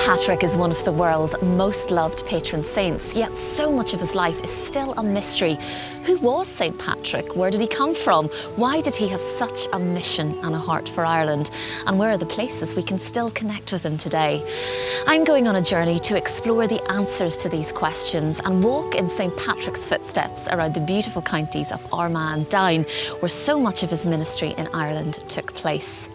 Patrick is one of the world's most loved patron saints, yet so much of his life is still a mystery. Who was St. Patrick? Where did he come from? Why did he have such a mission and a heart for Ireland? And where are the places we can still connect with him today? I'm going on a journey to explore the answers to these questions and walk in St. Patrick's footsteps around the beautiful counties of Armagh and Down, where so much of his ministry in Ireland took place.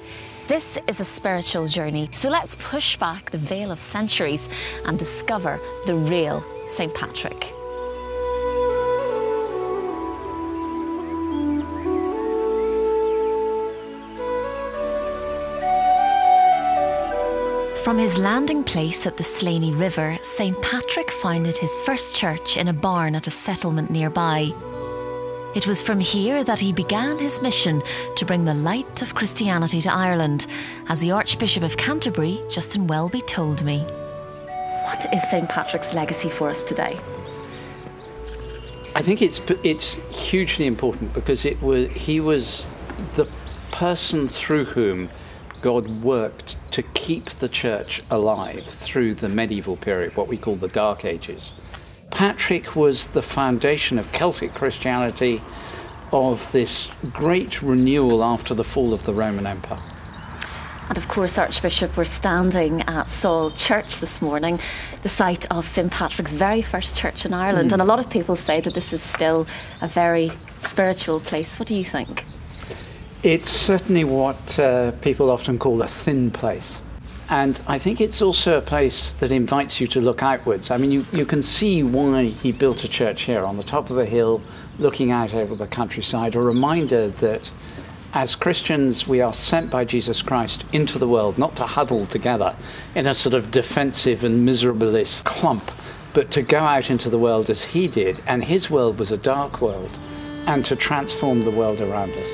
This is a spiritual journey, so let's push back the veil of centuries and discover the real St. Patrick. From his landing place at the Slaney River, St. Patrick founded his first church in a barn at a settlement nearby. It was from here that he began his mission to bring the light of Christianity to Ireland, as the Archbishop of Canterbury, Justin Welby, told me. What is St. Patrick's legacy for us today? I think it's hugely important because he was the person through whom God worked to keep the church alive through the medieval period, what we call the Dark Ages. Patrick was the foundation of Celtic Christianity, of this great renewal after the fall of the Roman Empire. And of course, Archbishop, we're standing at Saul Church this morning, the site of St. Patrick's very first church in Ireland. And a lot of people say that this is still a very spiritual place. What do you think? It's certainly what people often call a thin place. And I think it's also a place that invites you to look outwards. I mean, you can see why he built a church here on the top of a hill, looking out over the countryside, a reminder that as Christians, we are sent by Jesus Christ into the world, not to huddle together in a sort of defensive and miserablest clump, but to go out into the world as he did. And his world was a dark world, and to transform the world around us.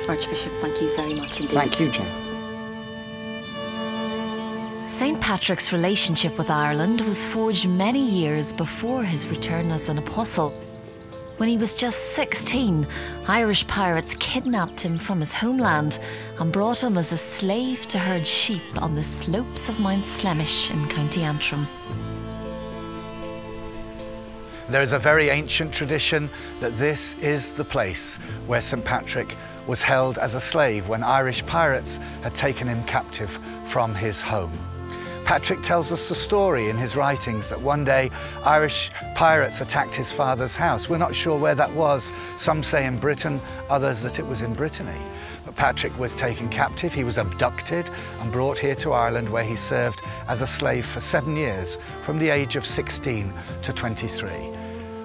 Archbishop, thank you very much indeed. Thank you, Jen. St. Patrick's relationship with Ireland was forged many years before his return as an apostle. When he was just 16, Irish pirates kidnapped him from his homeland and brought him as a slave to herd sheep on the slopes of Mount Slemish in County Antrim. There is a very ancient tradition that this is the place where St. Patrick was held as a slave when Irish pirates had taken him captive from his home. Patrick tells us the story in his writings that one day Irish pirates attacked his father's house. We're not sure where that was. Some say in Britain, others that it was in Brittany. But Patrick was taken captive, he was abducted and brought here to Ireland, where he served as a slave for 7 years, from the age of 16 to 23.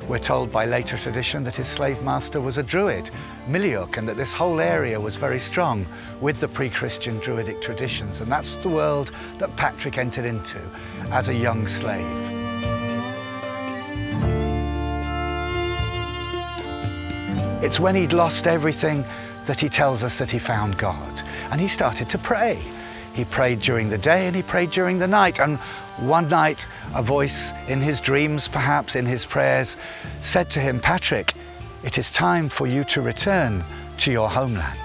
We're told by later tradition that his slave master was a Druid, Miliuk, and that this whole area was very strong with the pre-Christian Druidic traditions. And that's the world that Patrick entered into as a young slave. It's when he'd lost everything that he tells us that he found God. And he started to pray. He prayed during the day and he prayed during the night. And one night, a voice in his dreams, perhaps in his prayers, said to him, "Patrick, it is time for you to return to your homeland."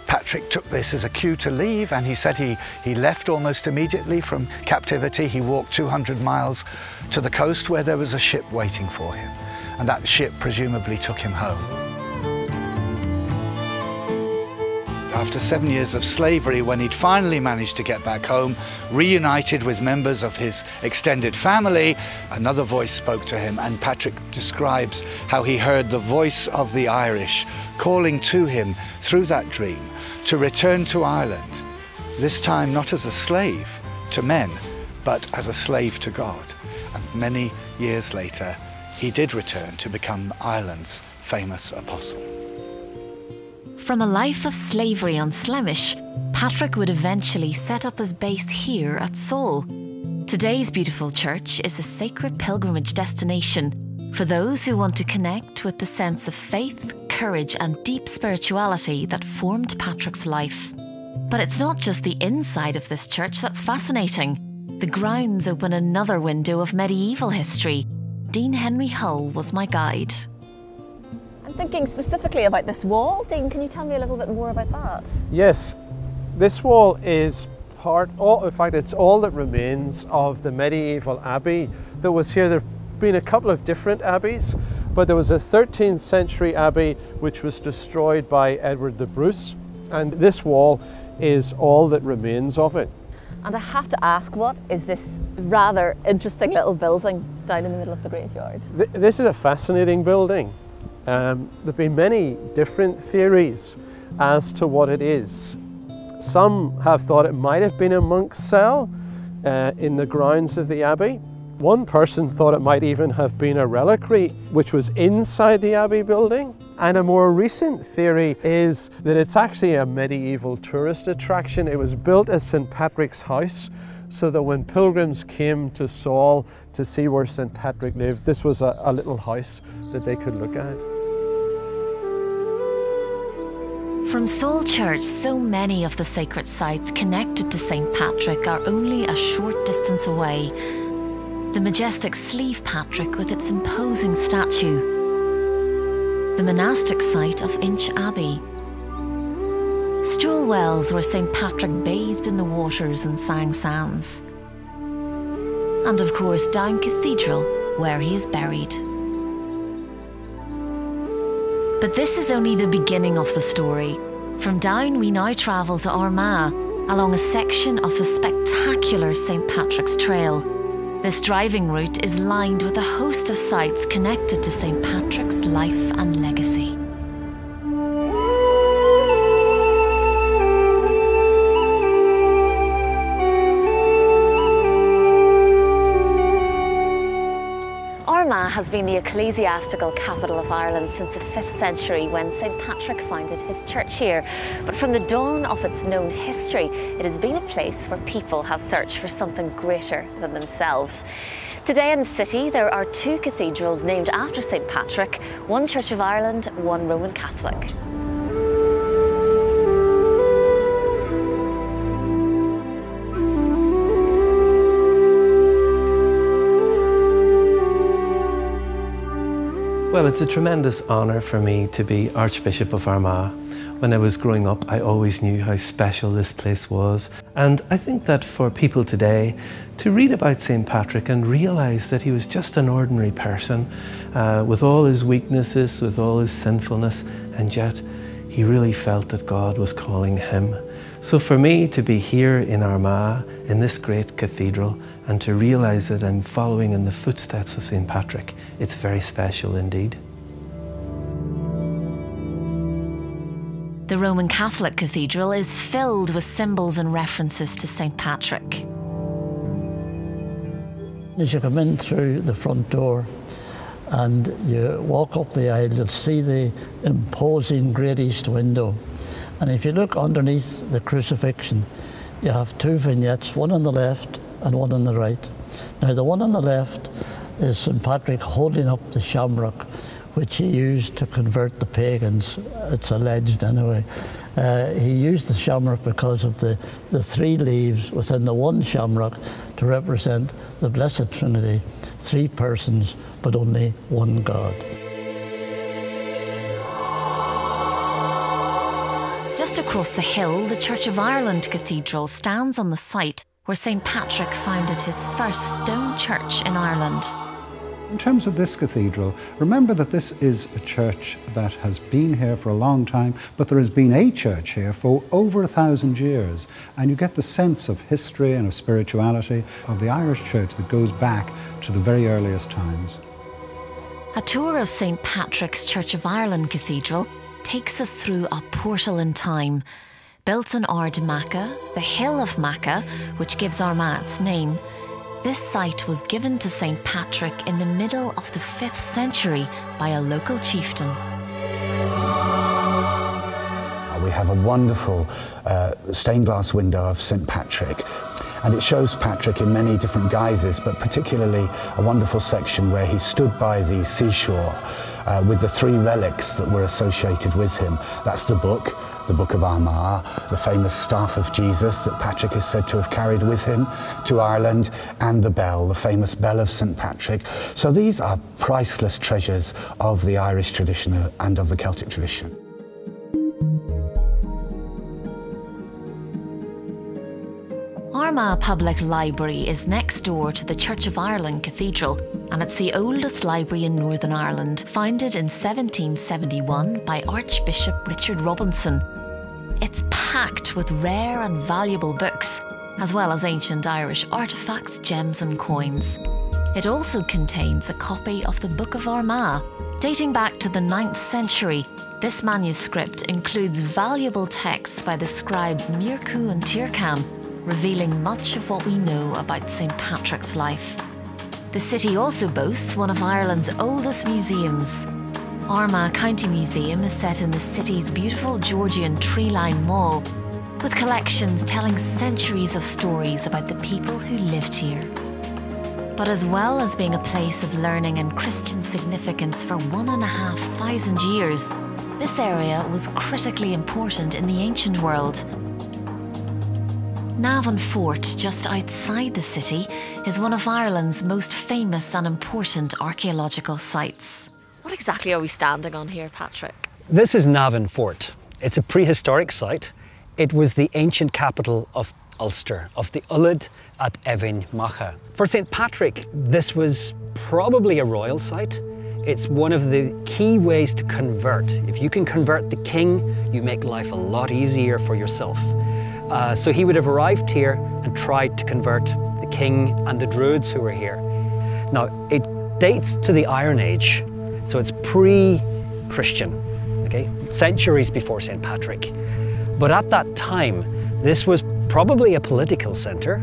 Patrick took this as a cue to leave, and he said he left almost immediately from captivity. He walked 200 miles to the coast where there was a ship waiting for him, and that ship presumably took him home. After 7 years of slavery, when he'd finally managed to get back home, reunited with members of his extended family, another voice spoke to him, and Patrick describes how he heard the voice of the Irish calling to him through that dream to return to Ireland, this time not as a slave to men, but as a slave to God. And many years later, he did return to become Ireland's famous apostle. From a life of slavery on Slemish, Patrick would eventually set up his base here at Saul. Today's beautiful church is a sacred pilgrimage destination for those who want to connect with the sense of faith, courage and deep spirituality that formed Patrick's life. But it's not just the inside of this church that's fascinating. The grounds open another window of medieval history. Dean Henry Hull was my guide. I'm thinking specifically about this wall. Dean, can you tell me a little bit more about that? Yes, this wall is part, in fact it's all that remains of the medieval abbey that was here. There have been a couple of different abbeys, but there was a 13th century abbey which was destroyed by Edward the Bruce, and this wall is all that remains of it. And I have to ask, what is this rather interesting little building down in the middle of the graveyard? This is a fascinating building. There have been many different theories as to what it is. Some have thought it might have been a monk's cell in the grounds of the abbey. One person thought it might even have been a reliquary which was inside the abbey building. And a more recent theory is that it's actually a medieval tourist attraction. It was built as St. Patrick's house, so that when pilgrims came to Saul to see where St. Patrick lived, this was a little house that they could look at. From Saul Church, so many of the sacred sites connected to St. Patrick are only a short distance away. The majestic Sleeve Patrick with its imposing statue, the monastic site of Inch Abbey, Stroll Wells where St. Patrick bathed in the waters and sang psalms, and of course Down Cathedral where he is buried. But this is only the beginning of the story. From Down we now travel to Armagh along a section of the spectacular St. Patrick's Trail. This driving route is lined with a host of sites connected to St. Patrick's life and legacy. Armagh has been the ecclesiastical capital of Ireland since the 5th century when St. Patrick founded his church here. But from the dawn of its known history, it has been a place where people have searched for something greater than themselves. Today in the city, there are 2 cathedrals named after St. Patrick, one Church of Ireland, one Roman Catholic. Well, it's a tremendous honour for me to be Archbishop of Armagh. When I was growing up, I always knew how special this place was. And I think that for people today, to read about St. Patrick and realise that he was just an ordinary person, with all his weaknesses, with all his sinfulness, and yet he really felt that God was calling him. So for me to be here in Armagh, in this great cathedral, and to realise that I'm following in the footsteps of St. Patrick, it's very special indeed. The Roman Catholic Cathedral is filled with symbols and references to St. Patrick. As you come in through the front door and you walk up the aisle, you'll see the imposing Great East window. And if you look underneath the crucifixion, you have 2 vignettes, one on the left and one on the right. Now the one on the left is St. Patrick holding up the shamrock, which he used to convert the pagans, it's alleged anyway. He used the shamrock because of the 3 leaves within the one shamrock to represent the Blessed Trinity, 3 persons, but only one God. Just across the hill, the Church of Ireland Cathedral stands on the site where St. Patrick founded his first stone church in Ireland. In terms of this cathedral, remember that this is a church that has been here for a long time, but there has been a church here for over 1,000 years. And you get the sense of history and of spirituality of the Irish church that goes back to the very earliest times. A tour of St. Patrick's Church of Ireland Cathedral takes us through a portal in time. Built on Ard Macha, the Hill of Macha, which gives Armagh its name, this site was given to St. Patrick in the middle of the 5th century by a local chieftain. We have a wonderful stained glass window of St. Patrick, and it shows Patrick in many different guises, but particularly a wonderful section where he stood by the seashore with the 3 relics that were associated with him. That's the Book of Armagh, the famous staff of Jesus that Patrick is said to have carried with him to Ireland, and the bell, the famous bell of St. Patrick. So these are priceless treasures of the Irish tradition and of the Celtic tradition. Armagh Public Library is next door to the Church of Ireland Cathedral, and it's the oldest library in Northern Ireland, founded in 1771 by Archbishop Richard Robinson. It's packed with rare and valuable books, as well as ancient Irish artefacts, gems and coins. It also contains a copy of the Book of Armagh. Dating back to the 9th century, this manuscript includes valuable texts by the scribes Mircu and Tircan, revealing much of what we know about St. Patrick's life. The city also boasts one of Ireland's oldest museums. Armagh County Museum is set in the city's beautiful Georgian tree-lined mall, with collections telling centuries of stories about the people who lived here. But as well as being a place of learning and Christian significance for 1,500 years, this area was critically important in the ancient world. Navan Fort, just outside the city, is one of Ireland's most famous and important archaeological sites. What exactly are we standing on here, Patrick? This is Navan Fort. It's a prehistoric site. It was the ancient capital of Ulster, of the Ullad at Evin Macha. For St. Patrick, this was probably a royal site. It's one of the key ways to convert. If you can convert the king, you make life a lot easier for yourself. So he would have arrived here and tried to convert the king and the Druids who were here. Now, it dates to the Iron Age, so it's pre-Christian, okay? Centuries before St. Patrick. But at that time, this was probably a political centre,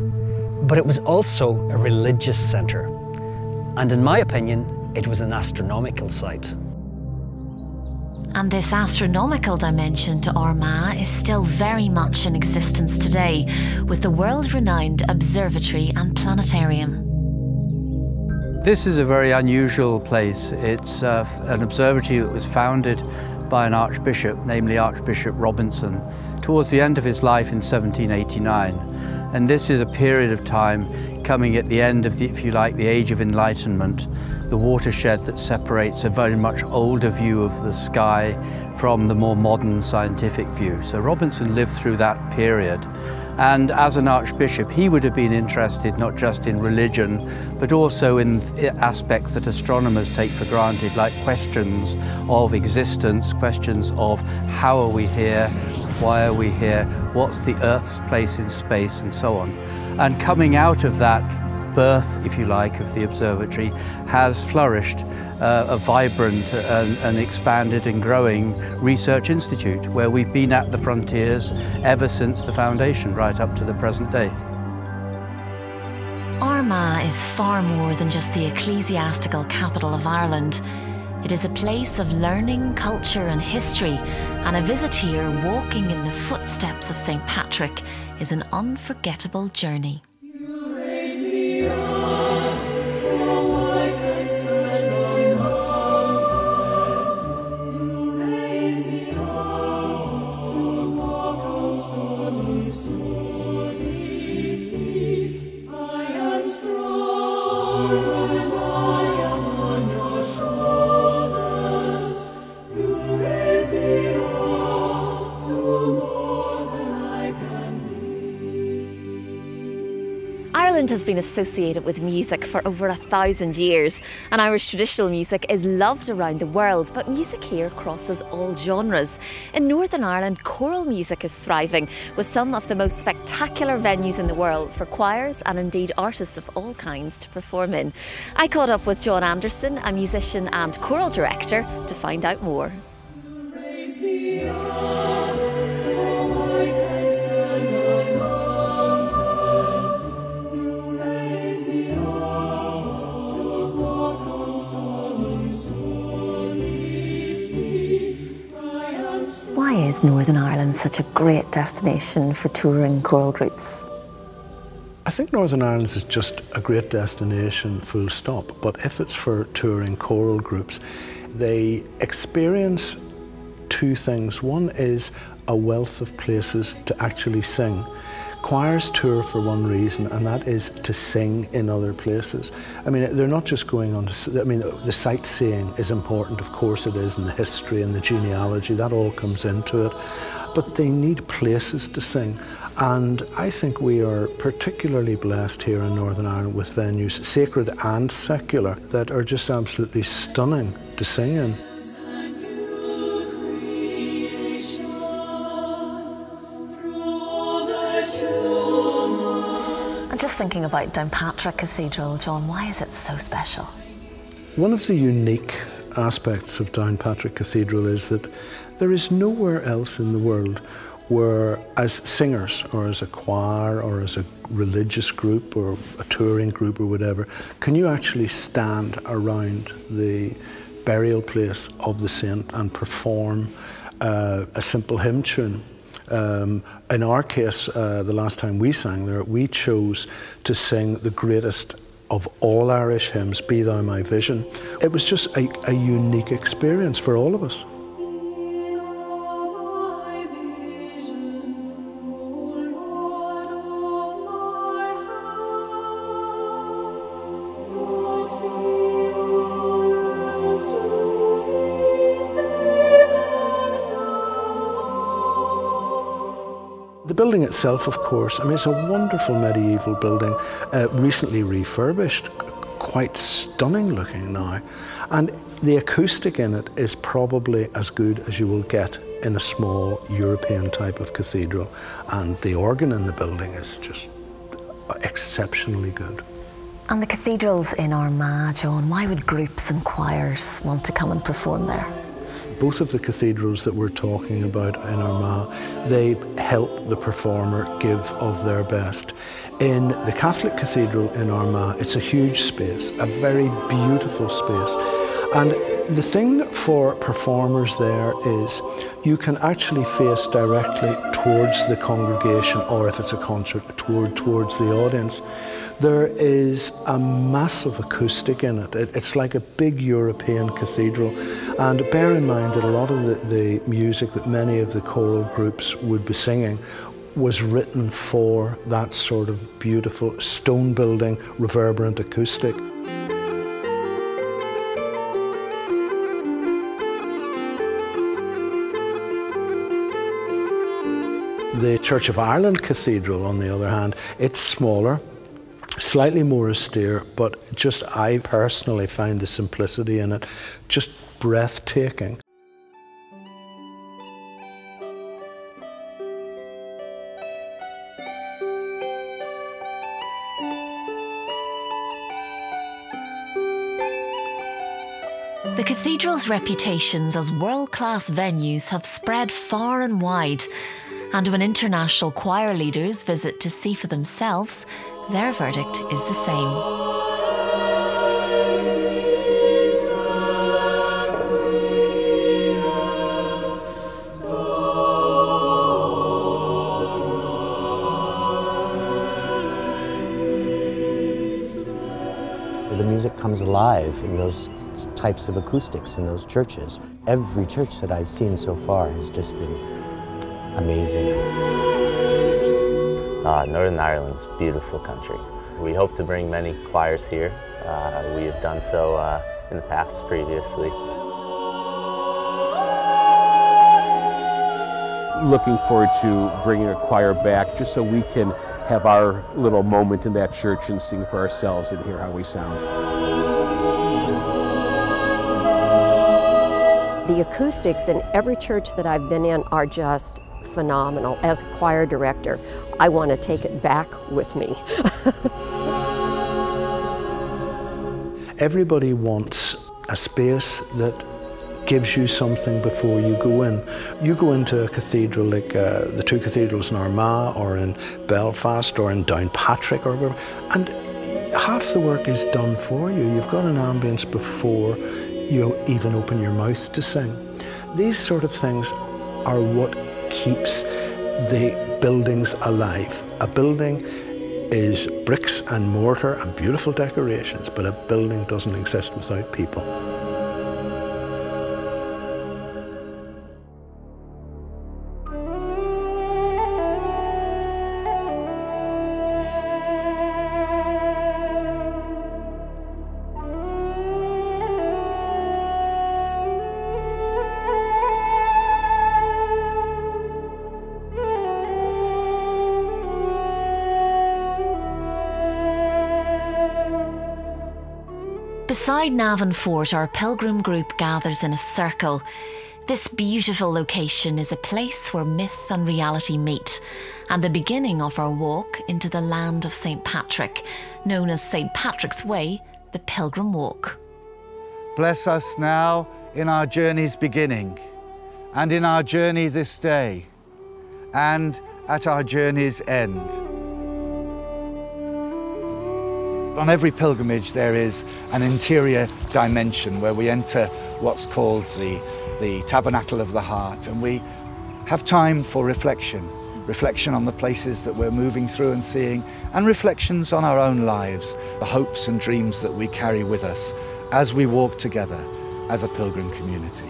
but it was also a religious centre. And in my opinion, it was an astronomical site. And this astronomical dimension to Armagh is still very much in existence today, with the world-renowned observatory and planetarium. This is a very unusual place. It's an observatory that was founded by an archbishop, namely Archbishop Robinson, towards the end of his life in 1789. And this is a period of time coming at the end of, if you like, the Age of Enlightenment, the watershed that separates a very much older view of the sky from the more modern scientific view. So Robinson lived through that period. And as an archbishop, he would have been interested not just in religion, but also in aspects that astronomers take for granted, like questions of existence, questions of how are we here, why are we here, what's the Earth's place in space, and so on. And coming out of that birth, if you like, of the observatory has flourished a vibrant and expanded and growing research institute where we've been at the frontiers ever since the foundation, right up to the present day. Armagh is far more than just the ecclesiastical capital of Ireland. It is a place of learning, culture and history, and a visit here walking in the footsteps of St. Patrick is an unforgettable journey. Ireland has been associated with music for over 1,000 years, and Irish traditional music is loved around the world, but music here crosses all genres. In Northern Ireland, choral music is thriving, with some of the most spectacular venues in the world for choirs and indeed artists of all kinds to perform in. I caught up with John Anderson, a musician and choral director, to find out more. Why is Northern Ireland such a great destination for touring choral groups? I think Northern Ireland is just a great destination, full stop. But if it's for touring choral groups, they experience two things. One is a wealth of places to actually sing. Choirs tour for one reason, and that is to sing in other places. I mean, they're not just going on to, I mean, the sightseeing is important, of course it is, and the history and the genealogy, that all comes into it. But they need places to sing. And I think we are particularly blessed here in Northern Ireland with venues, sacred and secular, that are just absolutely stunning to sing in. And just thinking about Downpatrick Cathedral, John, why is it so special? One of the unique aspects of Downpatrick Cathedral is that there is nowhere else in the world where, as singers or as a choir or as a religious group or a touring group or whatever, can you actually stand around the burial place of the saint and perform a simple hymn tune. In our case, the last time we sang there, we chose to sing the greatest of all Irish hymns, Be Thou My Vision. It was just a unique experience for all of us. The building itself, of course, I mean, it's a wonderful medieval building, recently refurbished, quite stunning looking now. And the acoustic in it is probably as good as you will get in a small European type of cathedral. And the organ in the building is just exceptionally good. And the cathedrals in Armagh, John, why would groups and choirs want to come and perform there? Both of the cathedrals that we're talking about in Armagh, they help the performer give of their best. In the Catholic Cathedral in Armagh, it's a huge space, a very beautiful space. And the thing for performers there is you can actually face directly towards the congregation, or if it's a concert, towards the audience. There is a massive acoustic in it. It's like a big European cathedral. And bear in mind that a lot of the music that many of the choral groups would be singing was written for that sort of beautiful stone building, reverberant acoustic. The Church of Ireland Cathedral, on the other hand, it's smaller, slightly more austere, but just I personally find the simplicity in it just breathtaking. The cathedral's reputations as world-class venues have spread far and wide, and when international choir leaders visit to see for themselves, their verdict is the same. The music comes alive in those types of acoustics in those churches. Every church that I've seen so far has just been amazing. Northern Ireland's a beautiful country. We hope to bring many choirs here. We have done so in the past previously. Looking forward to bringing a choir back just so we can have our little moment in that church and sing for ourselves and hear how we sound. The acoustics in every church that I've been in are just phenomenal. As a choir director, I want to take it back with me. Everybody wants a space that gives you something before you go in. You go into a cathedral like the two cathedrals in Armagh or in Belfast or in Downpatrick or wherever, and half the work is done for you. You've got an ambience before you even open your mouth to sing. These sort of things are what keeps the buildings alive. A building is bricks and mortar and beautiful decorations, but a building doesn't exist without people. Beside Navan Fort, our pilgrim group gathers in a circle. This beautiful location is a place where myth and reality meet, and the beginning of our walk into the land of St. Patrick, known as St. Patrick's Way, the Pilgrim Walk. Bless us now in our journey's beginning, and in our journey this day, and at our journey's end. On every pilgrimage there is an interior dimension where we enter what's called the tabernacle of the heart, and we have time for reflection on the places that we're moving through and seeing, and reflections on our own lives, the hopes and dreams that we carry with us as we walk together as a pilgrim community.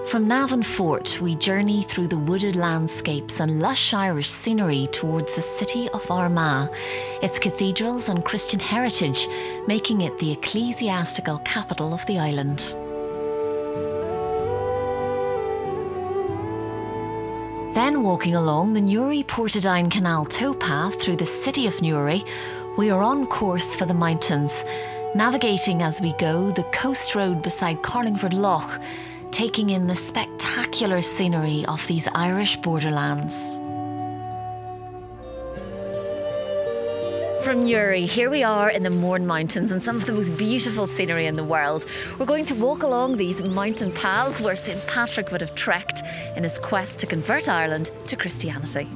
From Navan Fort, we journey through the wooded landscapes and lush Irish scenery towards the city of Armagh, its cathedrals and Christian heritage, making it the ecclesiastical capital of the island. Then walking along the Newry-Portadown Canal towpath through the city of Newry, we are on course for the mountains, navigating as we go the coast road beside Carlingford Lough, taking in the spectacular scenery of these Irish borderlands. From Newry, here we are in the Mourne Mountains and some of the most beautiful scenery in the world. We're going to walk along these mountain paths where St. Patrick would have trekked in his quest to convert Ireland to Christianity.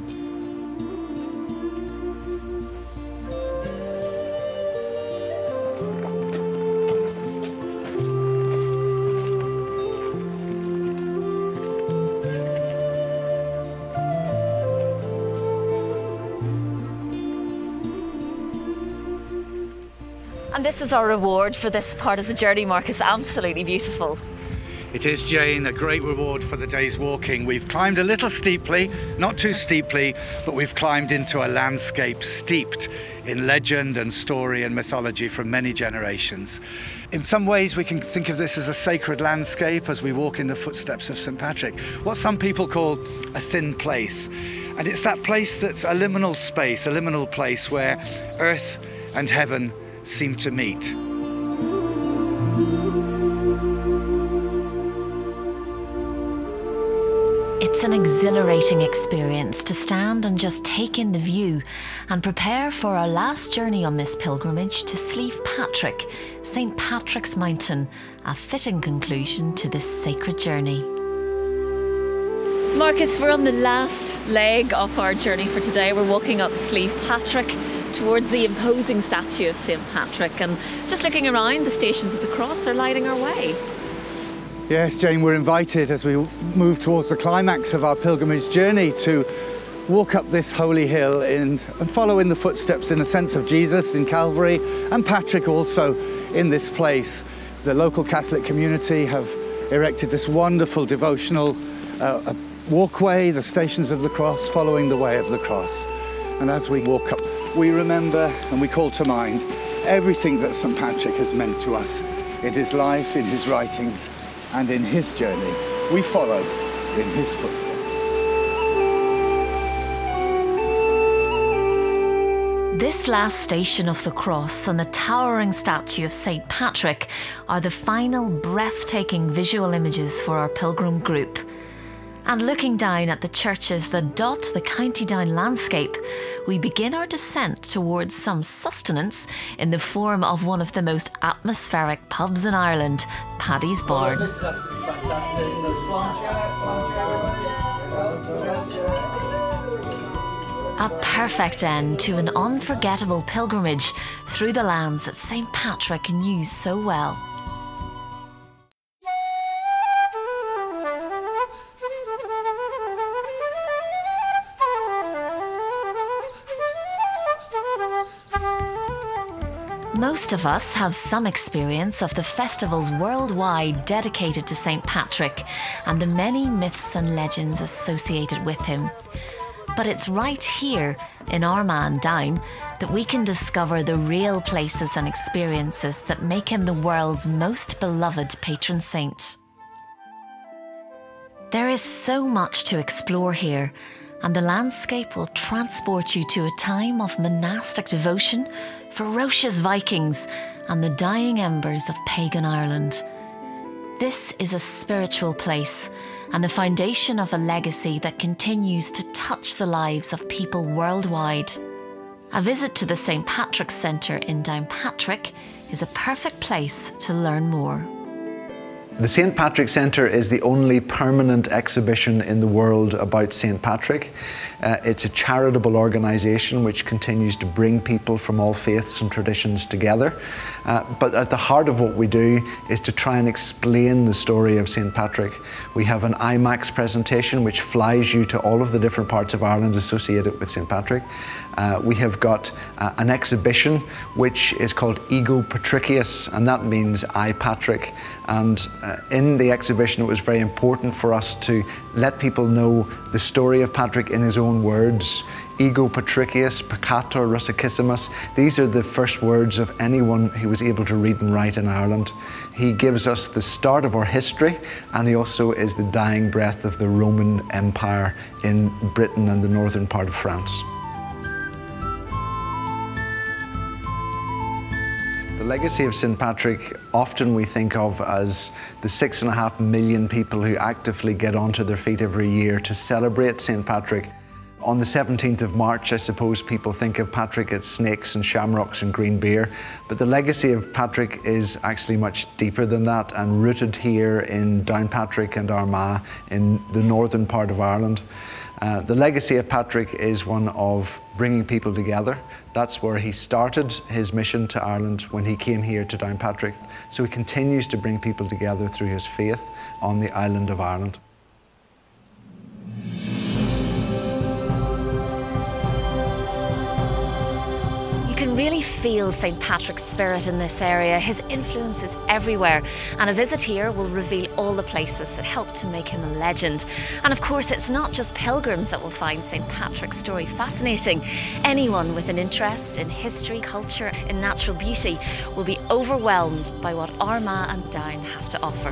And this is our reward for this part of the journey, Marcus. Absolutely beautiful. It is, Jane, a great reward for the day's walking. We've climbed a little steeply, not too steeply, but we've climbed into a landscape steeped in legend and story and mythology from many generations. In some ways, we can think of this as a sacred landscape as we walk in the footsteps of St. Patrick, what some people call a thin place. And it's that place that's a liminal space, a liminal place where earth and heaven seem to meet. It's an exhilarating experience to stand and just take in the view and prepare for our last journey on this pilgrimage to Lough Patrick, St. Patrick's Mountain, a fitting conclusion to this sacred journey. So Marcus, we're on the last leg of our journey for today. We're walking up Lough Patrick towards the imposing statue of St. Patrick, and just looking around, the Stations of the Cross are lighting our way. Yes, Jane, we're invited as we move towards the climax of our pilgrimage journey to walk up this holy hill and follow in the footsteps, in a sense, of Jesus in Calvary, and Patrick also in this place. The local Catholic community have erected this wonderful devotional walkway, the Stations of the Cross, following the way of the cross. And as we walk up, we remember and we call to mind everything that St. Patrick has meant to us in his life, in his writings, and in his journey. We follow in his footsteps. This last station of the cross and the towering statue of St. Patrick are the final breathtaking visual images for our pilgrim group. And looking down at the churches that dot the County Down landscape, we begin our descent towards some sustenance in the form of one of the most atmospheric pubs in Ireland, Paddy's Barn. A perfect end to an unforgettable pilgrimage through the lands that St. Patrick knew so well. Most of us have some experience of the festivals worldwide dedicated to St. Patrick and the many myths and legends associated with him. But it's right here in Armagh and Down that we can discover the real places and experiences that make him the world's most beloved patron saint. There is so much to explore here, and the landscape will transport you to a time of monastic devotion, ferocious Vikings, and the dying embers of pagan Ireland. This is a spiritual place and the foundation of a legacy that continues to touch the lives of people worldwide. A visit to the St. Patrick's Centre in Downpatrick is a perfect place to learn more. The St. Patrick Centre is the only permanent exhibition in the world about St. Patrick. It's a charitable organisation which continues to bring people from all faiths and traditions together. But at the heart of what we do is to try and explain the story of St. Patrick. We have an IMAX presentation which flies you to all of the different parts of Ireland associated with St. Patrick. We have got an exhibition which is called Ego Patricius, and that means I Patrick. And in the exhibition it was very important for us to let people know the story of Patrick in his own words. Ego Patricius, Peccator Russicassimus. These are the first words of anyone who was able to read and write in Ireland. He gives us the start of our history, and he also is the dying breath of the Roman Empire in Britain and the northern part of France. The legacy of St. Patrick often we think of as the 6.5 million people who actively get onto their feet every year to celebrate St. Patrick. On the 17th of March, I suppose people think of Patrick as snakes and shamrocks and green beer, but the legacy of Patrick is actually much deeper than that and rooted here in Downpatrick and Armagh in the northern part of Ireland. The legacy of Patrick is one of bringing people together. That's where he started his mission to Ireland when he came here to Downpatrick. So he continues to bring people together through his faith on the island of Ireland. You can really feel St. Patrick's spirit in this area. His influence is everywhere, and a visit here will reveal all the places that helped to make him a legend. And of course, it's not just pilgrims that will find St. Patrick's story fascinating. Anyone with an interest in history, culture, and natural beauty will be overwhelmed by what Armagh and Down have to offer.